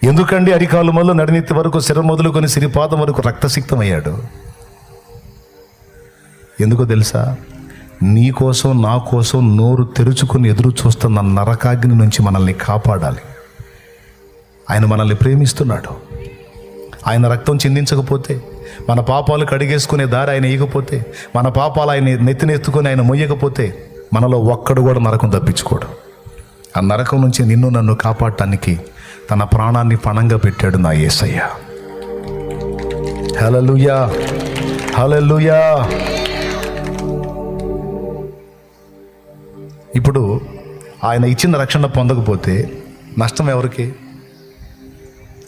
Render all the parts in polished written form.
ఎందుకండి అరికాలు మొదలు నడినెత్తి వరకు శిర మొదలుకొని సిరిపాదం వరకు రక్తసిక్తమయ్యాడు? ఎందుకో తెలుసా? నీ కోసం నా కోసం నోరు తెరుచుకుని ఎదురు చూస్తున్న నరకాగ్ని నుంచి మనల్ని కాపాడాలి. ఆయన మనల్ని ప్రేమిస్తున్నాడు. ఆయన రక్తం చిందించకపోతే, మన పాపాలు కడిగేసుకునే దారి ఆయన ఇవ్వకపోతే, మన పాపాలు ఆయన నెత్తినెత్తుకొని ఆయన మొయ్యకపోతే మనలో ఒక్కడు కూడా నరకం తప్పించుకోడు. ఆ నరకం నుంచి నిన్ను నన్ను కాపాడటానికి తన ప్రాణాన్ని పణంగా పెట్టాడు నా యేసయ్య. హల్లెలూయా, హల్లెలూయా. ఇప్పుడు ఆయన ఇచ్చిన రక్షణ పొందకపోతే నష్టం ఎవరికి?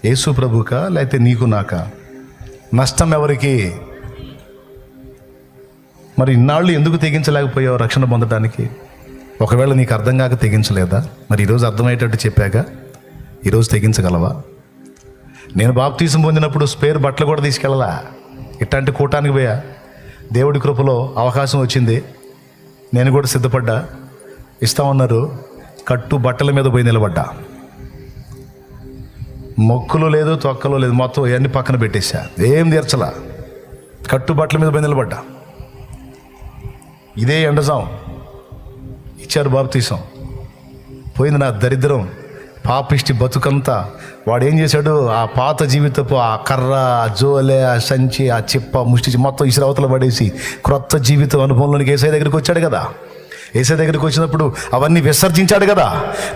యేసు ప్రభుకా లేకపోతే నీకు నాకా? నష్టం ఎవరికి? మరి ఇన్నాళ్ళు ఎందుకు తెగించలేకపోయావు రక్షణ పొందడానికి? ఒకవేళ నీకు అర్థం కాక తెగించలేదా? మరి ఈరోజు అర్థమయ్యేటట్టు చెప్పాక ఈరోజు తెగించగలవా? నేను బాప్తీసం పొందినప్పుడు స్పేర్ బట్టలు కూడా తీసుకెళ్ళలా. ఇట్లాంటి కూటానికి పోయా. దేవుడి కృపలో అవకాశం వచ్చింది, నేను కూడా సిద్ధపడ్డా. ఇస్తామన్నారు, కట్టు బట్టల మీద పోయి నిలబడ్డా. మొక్కులు లేదు, తొక్కలు లేదు, మొత్తం ఇవన్నీ పక్కన పెట్టేశా. ఏం తీర్చలా, కట్టు బట్టల మీద పోయి నిలబడ్డా. ఇదే ఎండజాం ఇచ్చారు బాప్తీసం. పోయింది నా దరిద్రం, పాపిష్టి బతుకంతా. వాడు ఏం చేశాడు? ఆ పాత జీవితపు ఆ కర్ర, ఆ జోలే, ఆ సంచి, ఆ చిప్ప, ముష్టి మొత్తం ఇసురవతల పడేసి క్రొత్త జీవితం అనుభవంలోనికి యేసయ్య దగ్గరికి వచ్చాడు కదా. యేసయ్య దగ్గరికి వచ్చినప్పుడు అవన్నీ విసర్జించాడు కదా.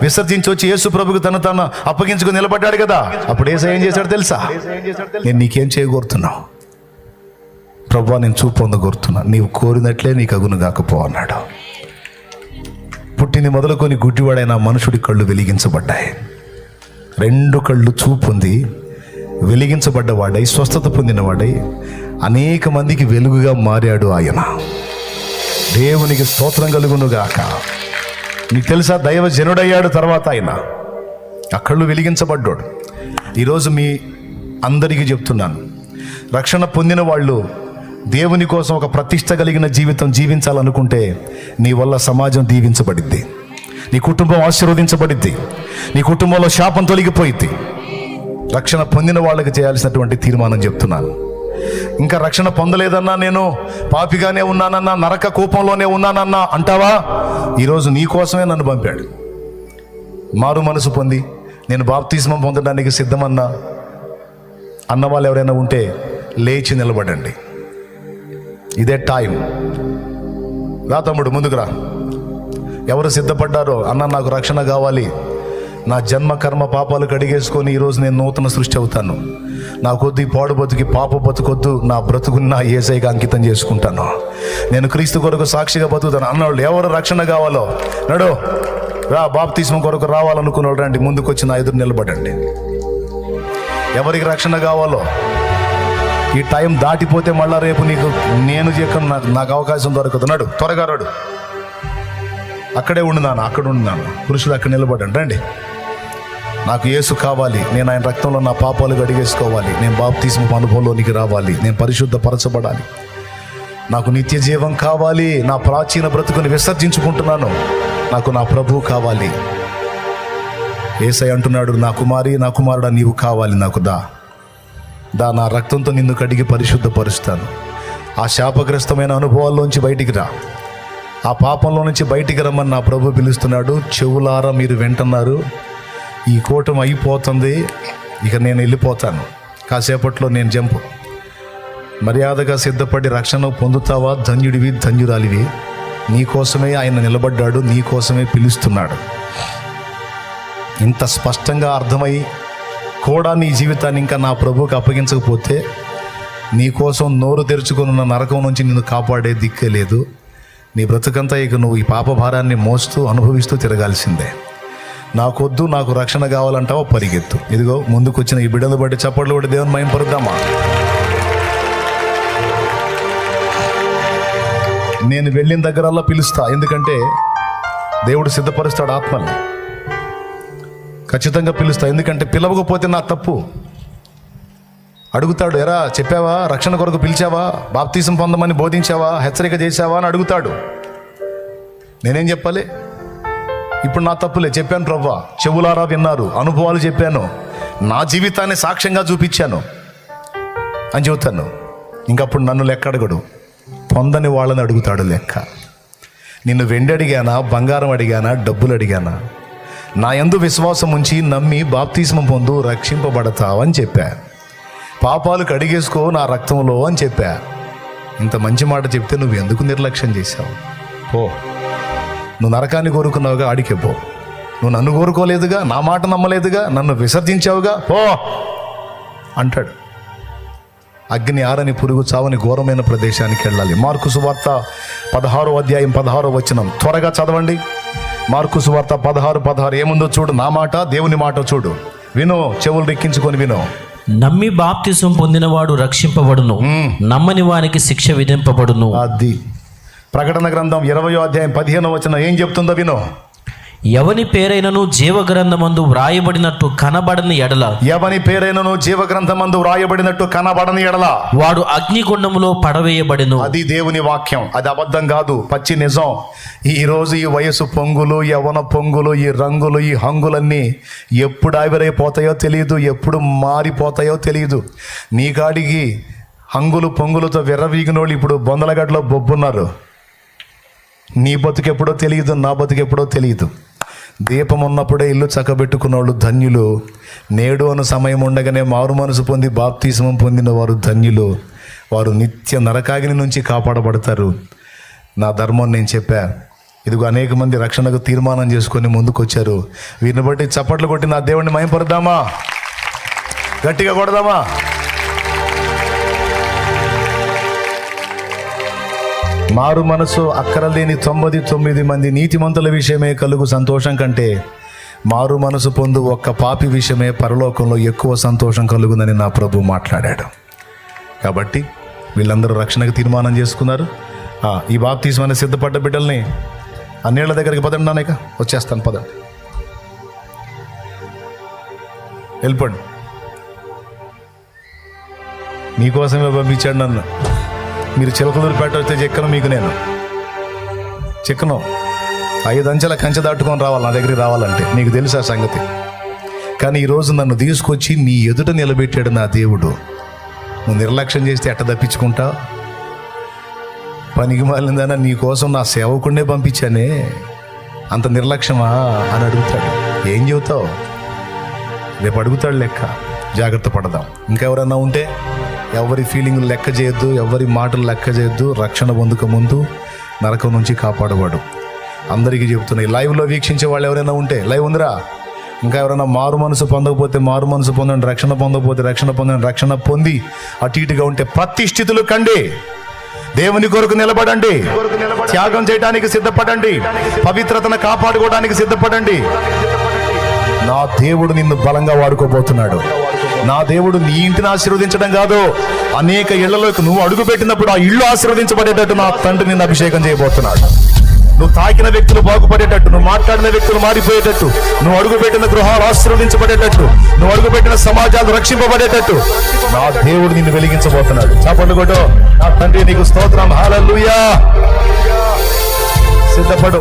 విసర్జించి వచ్చి యేసు ప్రభుకు తను అప్పగించుకుని నిలబడ్డాడు కదా. అప్పుడు యేసయ్య ఏం చేశాడు తెలుసా? నేను నీకేం చేయగోరుతున్నావు? ప్రభువా, నేను చూపు పొందగోరుతున్నా, నీవు కోరినట్లే నీకు అగును కాకపో అన్నాడు. పుట్టింది మొదలుకొని గుడ్డివాడైన మనుషుడి కళ్ళు వెలిగించబడ్డాయి. 2 కళ్ళు చూపు పొంది వెలిగించబడ్డవాడై, స్వస్థత పొందినవాడై అనేక మందికి వెలుగుగా మారాడు ఆయన. దేవునికి స్తోత్రం కలుగును గాక. నీకు తెలుసా, దైవ జనుడయ్యాడు తర్వాత ఆయన. ఆ కళ్ళు వెలిగించబడ్డాడు. ఈరోజు మీ అందరికీ చెప్తున్నాను, రక్షణ పొందిన వాళ్ళు దేవుని కోసం ఒక ప్రతిష్ట కలిగిన జీవితం జీవించాలనుకుంటే నీ వల్ల సమాజం దీవించబడిద్ది, నీ కుటుంబం ఆశీర్వదించబడిద్ది, నీ కుటుంబంలో శాపం తొలగిపోయిద్ది. రక్షణ పొందిన వాళ్ళకి చేయాల్సినటువంటి తీర్మానం చెప్తున్నాను. ఇంకా రక్షణ పొందలేదన్నా, నేను పాపిగానే ఉన్నానన్నా, నరక కూపంలోనే ఉన్నానన్నా అంటావా? ఈరోజు నీ కోసమే నన్ను పంపాడు. మారు మనసు పొంది నేను బాప్తిస్మం పొందడానికి సిద్ధమన్నా అన్నవాళ్ళు ఎవరైనా ఉంటే లేచి నిలబడండి. ఇదే టైం. రా తమ్ముడు, ముందుకు రా. ఎవరు సిద్ధపడ్డారో, అన్న నాకు రక్షణ కావాలి, నా జన్మ కర్మ పాపాలు కడిగేసుకొని ఈరోజు నేను నూతన సృష్టి అవుతాను, నా కొద్ది పాడు బతుకి పాప బతుకొద్దు, నా బ్రతుకుని నా యేసయ్యకి అంకితం చేసుకుంటాను, నేను క్రీస్తు కొరకు సాక్షిగా బతుకుతాను అన్నవాళ్ళు ఎవరు రక్షణ కావాలో నడు రా. బాప్తిస్మం కొరకు రావాలనుకున్న రండి, ముందుకు వచ్చి నా ఎదురు నిలబడండి. ఎవరికి రక్షణ కావాలో, ఈ టైం దాటిపోతే మళ్ళా రేపు నీకు నేను చెప్పను, నాకు అవకాశం దొరకదు. నడు, త్వరగా రాడు. అక్కడే ఉండున్నాను, అక్కడ ఉండున్నాను. పురుషులు అక్కడ నిలబడండి. రండి. నాకు యేసు కావాలి, నేను ఆయన రక్తంలో నా పాపాలు గడిగేసుకోవాలి, నేను బాప్తిస్మం అనుభవంలోనికి రావాలి, నేను పరిశుద్ధపరచబడాలి, నాకు నిత్య జీవం కావాలి, నా ప్రాచీన బ్రతుకుని విసర్జించుకుంటున్నాను, నాకు నా ప్రభువు కావాలి. యేసయ్య అంటున్నాడు, నా కుమారి, నా కుమారుడా, నీవు కావాలి నాకు, దా నా రక్తంతో నిన్ను కడిగి పరిశుద్ధపరుస్తాను. ఆ శాపగ్రస్తమైన అనుభవాల్లోంచి బయటికి రా, ఆ పాపంలో నుంచి బయటికి రమ్మని నా ప్రభు పిలుస్తున్నాడు. చెవులారా మీరు వింటున్నారు, ఈ కూటం అయిపోతుంది, ఇక నేను వెళ్ళిపోతాను, కాసేపట్లో నేను జంపు. మర్యాదగా సిద్ధపడి రక్షణ పొందుతావా? ధన్యుడివి, ధన్యురాలివి. నీకోసమే ఆయన నిలబడ్డాడు, నీకోసమే పిలుస్తున్నాడు. ఇంత స్పష్టంగా అర్థమై కూడా నీ జీవితాన్ని ఇంకా నా ప్రభువుకి అప్పగించకపోతే నీకోసం నోరు తెరుచుకొని ఉన్న నరకం నుంచి నిన్ను కాపాడే దిక్కే లేదు. నీ బ్రతుకంతా ఇక నువ్వు ఈ పాప భారాన్ని మోస్తూ అనుభవిస్తూ తిరగాల్సిందే. నాకొద్దు, నాకు రక్షణ కావాలంటావా? పరిగెత్తు. ఇదిగో ముందుకు వచ్చిన ఈ బిడ్డలు బట్టి చప్పట్లు బట్టి దేవుని మహిమపరుద్దామా? నేను వెళ్ళిన దగ్గరల్లా పిలుస్తా, ఎందుకంటే దేవుడు సిద్ధపరుస్తాడు ఆత్మల్ని. ఖచ్చితంగా పిలుస్తా, ఎందుకంటే పిలవకపోతే నా తప్పు. అడుగుతాడు, ఎరా చెప్పావా, రక్షణ కొరకు పిలిచావా, బాప్తీసం పొందమని బోధించావా, హెచ్చరిక చేశావా అని అడుగుతాడు. నేనేం చెప్పాలి? ఇప్పుడు నా తప్పులే చెప్పాను ప్రభువా, చెవులారా విన్నారు, అనుభవాలు చెప్పాను, నా జీవితాన్ని సాక్ష్యంగా చూపించాను అని చెబుతాను. ఇంకప్పుడు నన్ను లెక్క అడగడు, పొందని వాళ్ళని అడుగుతాడు లెక్క. నిన్ను వెండి అడిగానా, బంగారం అడిగానా, డబ్బులు అడిగానా? నా యందు విశ్వాసం ఉంచి నమ్మి బాప్తిస్మం పొందు, రక్షింపబడతావు అని చెప్పా. పాపాలు కడిగేసుకో నా రక్తంలో అని చెప్పా. ఇంత మంచి మాట చెప్తే నువ్వు ఎందుకు నిర్లక్ష్యం చేశావు? పో, నువ్వు నరకాన్ని కోరుకున్నావుగా, ఆడికే పో. నువ్వు నన్ను కోరుకోలేదుగా, నా మాట నమ్మలేదుగా, నన్ను విసర్జించావుగా, పో అంటాడు. అగ్ని ఆరని పురుగు చావని ఘోరమైన ప్రదేశానికి వెళ్ళాలి. మార్కు సువార్త 16వ అధ్యాయం 16వ వచనం త్వరగా చదవండి. మార్కు సువార్త 16:16 ఏముందో చూడు. నా మాట దేవుని మాట చూడు, విను, చెవులు రెక్కించుకొని విను. నమ్మి బాప్తిసం పొందినవాడు రక్షింపబడును, నమ్మని వానికి శిక్ష విధింపబడును. అది ప్రకటన గ్రంథం 20వ అధ్యాయం 15వ వచనం ఏం చెప్తుందో విను. ఎవని పేరైనను జీవగ్రంథమందు వ్రాయబడినట్టు కనబడని ఎడల, ఎవని పేరైనను జీవగ్రంథమందు వ్రాయబడినట్టు కనబడని ఎడల వాడు అగ్నిగుండములో పడవేయబడెను. అది దేవుని వాక్యం, అది అబద్ధం కాదు, పచ్చి నిజం. ఈ రోజు ఈ వయసు పొంగులు, యవ్వన పొంగులు, ఈ రంగులు, ఈ హంగులన్నీ ఎప్పుడు ఆవిరైపోతాయో తెలియదు, ఎప్పుడు మారిపోతాయో తెలియదు. నీ కాడికి హంగులు పొంగులతో విర్రవీగినోళ్ళు ఇప్పుడు బొందలగడ్డలో బొబ్బున్నారు. నీ బతుకెప్పుడో తెలియదు, నా బతుకెప్పుడో తెలియదు. దీపం ఉన్నప్పుడే ఇల్లు చక్కబెట్టుకున్న వాళ్ళు ధన్యులు. నేడు అను సమయం ఉండగానే మారు మనసు పొంది బాప్తిస్మం పొందిన వారు ధన్యులు. వారు నిత్య నరకాగ్ని నుంచి కాపాడబడతారు. నా ధర్మం నేను చెప్పా. ఇదిగో అనేక మంది రక్షణకు తీర్మానం చేసుకొని ముందుకు వచ్చారు. వీరిని బట్టి చప్పట్లు కొట్టి నా దేవుడిని మహిమపరుద్దామా? గట్టిగా కొడదామా? మారు మనసు అక్కరలేని 99 మంది నీతిమంతుల విషయమే కలుగు సంతోషం కంటే మారు మనసు పొందు ఒక్క పాపి విషయమే పరలోకంలో ఎక్కువ సంతోషం కలుగుందని నా ప్రభు మాట్లాడాడు. కాబట్టి వీళ్ళందరూ రక్షణకు తీర్మానం చేసుకున్నారు. ఈ బాప్తిస్మాన్ని సిద్ధపడ్డ బిడ్డల్ని అన్నేళ్ల దగ్గరికి పదండి, నానేక వచ్చేస్తాను, పదండి, వెళ్ళిపోండి. మీకోసమే పంపించాడు నన్ను. మీరు చిలకలూరుపేట వస్తే చెక్కను, మీకు నేను చెక్కను 5 అంచెల కంచె దాటుకొని రావాలి నా దగ్గరికి రావాలంటే. నీకు తెలుసు ఆ సంగతి. కానీ ఈరోజు నన్ను తీసుకొచ్చి నీ ఎదుట నిలబెట్టాడు నా దేవుడు. నువ్వు నిర్లక్ష్యం చేస్తే ఎట్ట తప్పించుకుంటా? పనికి మాలిందన్నా నీ కోసం నా సేవకుడినే పంపించానే, అంత నిర్లక్ష్యమా అని అడుగుతాడు. ఏం చెబుతావు? రేపు అడుగుతాడు లెక్క. జాగ్రత్త పడదాం. ఇంకెవరన్నా ఉంటే ఎవరి ఫీలింగ్లు లెక్క చేయొద్దు, ఎవరి మాటలు లెక్క చేయొద్దు. రక్షణ పొందుక ముందు నరకం నుంచి కాపాడవాడు. అందరికీ చెబుతున్నాయి. లైవ్లో వీక్షించే వాళ్ళు ఎవరైనా ఉంటే, లైవ్ ఉందిరా, ఇంకా ఎవరైనా మారు మనసు పొందకపోతే మారు మనసు పొందండి, రక్షణ పొందకపోతే రక్షణ పొందండి. రక్షణ పొంది అటు ఇటుగా ఉంటే ప్రతిష్ఠితులు కండి, దేవుని కొరకు నిలబడండి, త్యాగం చేయడానికి సిద్ధపడండి, పవిత్రతను కాపాడుకోవడానికి సిద్ధపడండి. నా దేవుడు నిన్ను బలంగా వాడుకోబోతున్నాడు. నా దేవుడు నీ ఇంటిని ఆశీర్వదించడం కాదు, అనేక ఇళ్లలోకి నువ్వు అడుగు పెట్టినప్పుడు ఆ ఇల్లు ఆశీర్వదించబడేటట్టు నా తండ్రి నిన్ను అభిషేకం చేయబోతున్నాడు. నువ్వు తాకిన వ్యక్తులు బాగుపడేటట్టు, నువ్వు మాట్లాడిన వ్యక్తులు మారిపోయేటట్టు, నువ్వు అడుగుపెట్టిన గృహాలు ఆశీర్వదించబడేటట్టు, నువ్వు అడుగుపెట్టిన సమాజాలు రక్షింపబడేటట్టు నా దేవుడు నిన్ను వెలిగించబోతున్నాడు. చప్పట్లు కొట్టు. నా తండ్రి నీకు స్తోత్రం. హల్లెలూయా. సిద్ధపడు.